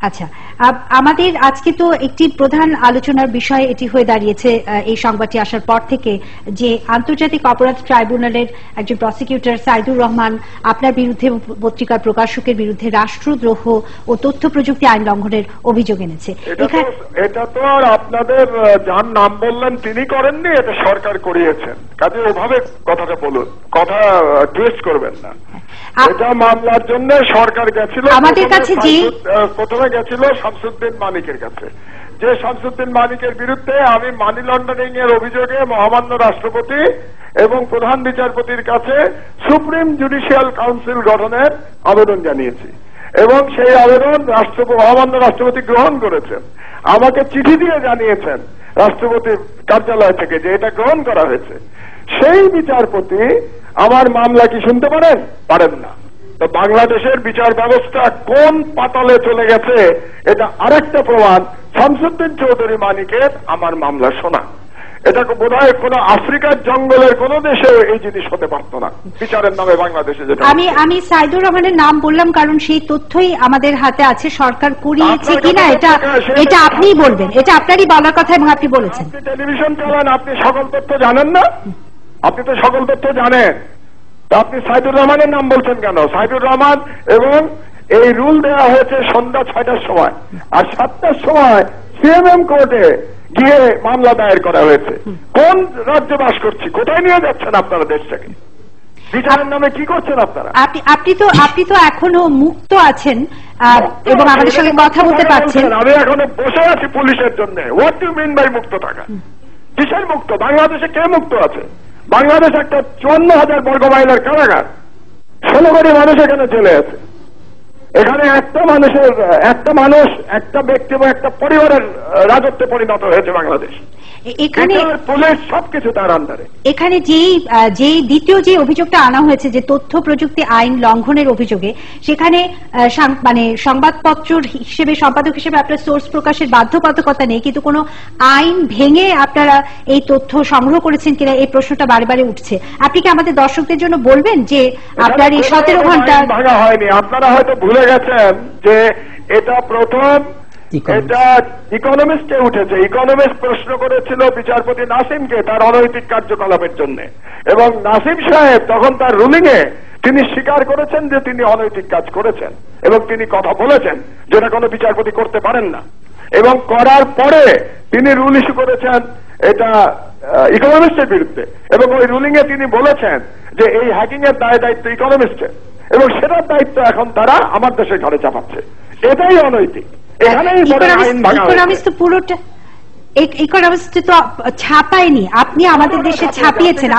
আচ্ছা, আমাদের আজকে তো একটি প্রধান আলোচনার বিষয় এটি হয়ে দাঁড়িয়েছে এই সংবাদটি আসার পর থেকে যে আন্তর্জাতিক অপরাধ ট্রাইব্যুনালের একজন প্রসিকিউটর সাইদুর রহমান আপনার বিরুদ্ধে পত্রিকার প্রকাশকের বিরুদ্ধে রাষ্ট্রদ্রোহ ও তথ্য প্রযুক্তি আইন লঙ্ঘনের অভিযোগ এনেছে। এটা তো আর আপনাদের যার নাম বললেন তিনি করেননি, এটা সরকার করিয়েছেন। কাজে ওভাবে কথাটা বলুন, কথা টুইস্ট করবেন না। এটা মামলার জন্য সরকার গেছিল, আমাদের কাছে যে প্রথমে গেছিল শামসুদ্দিন মানিকের কাছে, যে শামসুদ্দিন মানিকের বিরুদ্ধে আমি মানি লন্ডারিং এর অভিযোগে মহামান্য রাষ্ট্রপতি এবং প্রধান বিচারপতির কাছে সুপ্রিম জুডিশিয়াল কাউন্সিল গঠনের আবেদন জানিয়েছি এবং সেই আবেদন মহামান্য রাষ্ট্রপতি গ্রহণ করেছেন। আমাকে চিঠি দিয়ে জানিয়েছেন রাষ্ট্রপতির কার্যালয় থেকে যে এটা গ্রহণ করা হয়েছে। সেই বিচারপতি আমার মামলা কি শুনতে পারেন না। তো বাংলাদেশের বিচার ব্যবস্থা কোন পাতালে চলে গেছে এটা আরেকটা প্রমাণ শামসুদ্দিন চৌধুরী মানিকের আমার মামলা শোনা। এটা বোধহয় কোন আফ্রিকার জঙ্গলের কোন দেশে এই জিনিস হতে পারত না বিচারের নামে বাংলাদেশে। যেটা আমি সাইদুর রহমানের নাম বললাম কারণ সেই তথ্যই আমাদের হাতে আছে, সরকার করিয়েছে কিনা এটা আপনিই বলবেন, এটা আপনারই বলার কথা এবং আপনি বলেছেন। আপনি টেলিভিশন চালান, আপনি সকল তথ্য জানেন না? আপনি তো সকল তথ্য জানেন, তা আপনি সাইদুর রহমানের নাম বলছেন কেন? সাইদুর রহমান এবং এই রুল দেওয়া হয়েছে সন্ধ্যা 6টার সময়, আর 7টার সময় সিএমএম কোর্টে গিয়ে মামলা দায়ের করা হয়েছে। কোন রাজ্যে বাস করছি? কোথায় নিয়ে যাচ্ছেন আপনারা দেশটাকে? বিচারের নামে কি করছেন আপনারা? আপনি তো এখনো মুক্ত আছেন এবং আমাদের সঙ্গে কথা বলতে পারছেন। আমি এখনো বসে আছি পুলিশের জন্য। হোয়াট ডু মিন বাই মুক্ত থাকা? কিসের মুক্ত? বাংলাদেশে কে মুক্ত আছে? বাংলাদেশ একটা 54,000 বর্গ মাইলের কারাগার, 16 কোটি মানুষ এখানে চলে আছে। এখানে একটা মানুষ একটা ব্যক্তি এবং একটা পরিবারের রাজত্বে পরিণত হয়েছে বাংলাদেশ। এখানে পুলিশ সবকিছু তার আন্ডারে। এখানে যেই দ্বিতীয় যে অভিযোগটা আনা হয়েছে যে তথ্য প্রযুক্তি আইন লঙ্ঘনের অভিযোগে, সেখানে মানে সংবাদপত্র হিসেবে সম্পাদক হিসেবে আপনার সোর্স প্রকাশের বাধ্যবাধকতা নেই, কিন্তু কোনো আইন ভেঙে আপনারা এই তথ্য সংগ্রহ করেছেন কিনা এই প্রশ্নটা বারে বারে উঠছে। আপনি কি আমাদের দর্শকদের জন্য বলবেন যে আপনার এই 17 ঘন্টা ভাঙা হয়নি? আপনারা হয়তো ভুলে গেছেন যে এটা প্রথম এটা ইকোনমিস্টে উঠেছে। ইকোনমিস্ট প্রশ্ন করেছিল বিচারপতি নাসিমকে তার অনৈতিক কার্যকলাপের জন্য, এবং নাসিম সাহেব তখন তার রুলিং এ তিনি স্বীকার করেছেন যে তিনি অনৈতিক কাজ করেছেন এবং তিনি কথা বলেছেন যেটা কোনো বিচারপতি করতে পারেন না। এবং করার পরে তিনি রুল ইস্যু করেছেন এটা ইকোনমিস্টের বিরুদ্ধে, এবং ওই রুলিং এ তিনি বলেছেন যে এই হ্যাকিং এর দায়িত্ব ইকোনমিস্টের, এবং সেটার দায়িত্ব এখন তারা আমার দেশের ঘরে চাপাচ্ছে। এটাই অনৈতিক। ইকোনমিস্ট তো পুরোটা ইকোনমিস্ট তো ছাপায়নি, আপনি আমাদের দেশে ছাপিয়েছেন।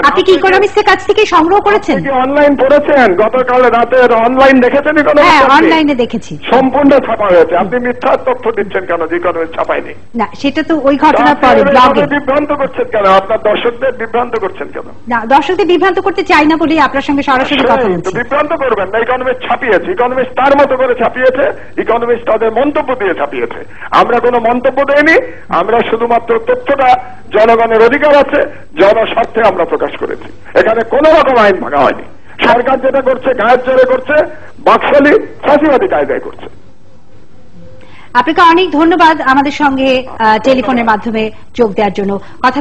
আপনি কি ইকোনমিস্টের কাছ থেকে সংগ্রহ করেছেন? অনলাইন পড়েছেন? গতকাল রাতের অনলাইন দেখেছেন? হ্যাঁ, অনলাইনে দেখেছি। সম্পূর্ণ ছাপা হয়েছে। আপনি মিথ্যা তথ্য দিচ্ছেন কেন যে ইকোনমিস্ট ছাপায়নি? না, সেটা তো ওই ঘটনার পরে ব্লগে বিভ্রান্ত করছেন কেন? আপনার দর্শকদের বিভ্রান্ত করছেন কেন? না, দর্শকদের বিভ্রান্ত করতে চাই না বলেই আপনার সঙ্গে সরাসরি কথা বলছি। বিভ্রান্ত করবেন না। ইকোনমিস্ট ছাপিয়েছে, ইকোনমিস্ট তার মতো করে ছাপিয়েছে, ইকোনমিস্ট তাদের মন্তব্য দিয়ে ছাপিয়েছে। আমরা কোনো মন্তব্য দেইনি, আমরা শুধুমাত্র তথ্যটা জনগণের অধিকার আছে, জনস্বার্থে আমরা প্রকাশ করেছি। এখানে কোন রকম আইন ভাঙা হয়নি। সরকার যেটা করছে গায়ের জোরে করছে, বাকশালী ফাঁসিবাদী কায়দায় করছে। আপনাকে অনেক ধন্যবাদ আমাদের সঙ্গে টেলিফোনের মাধ্যমে যোগ দেওয়ার জন্য। কথা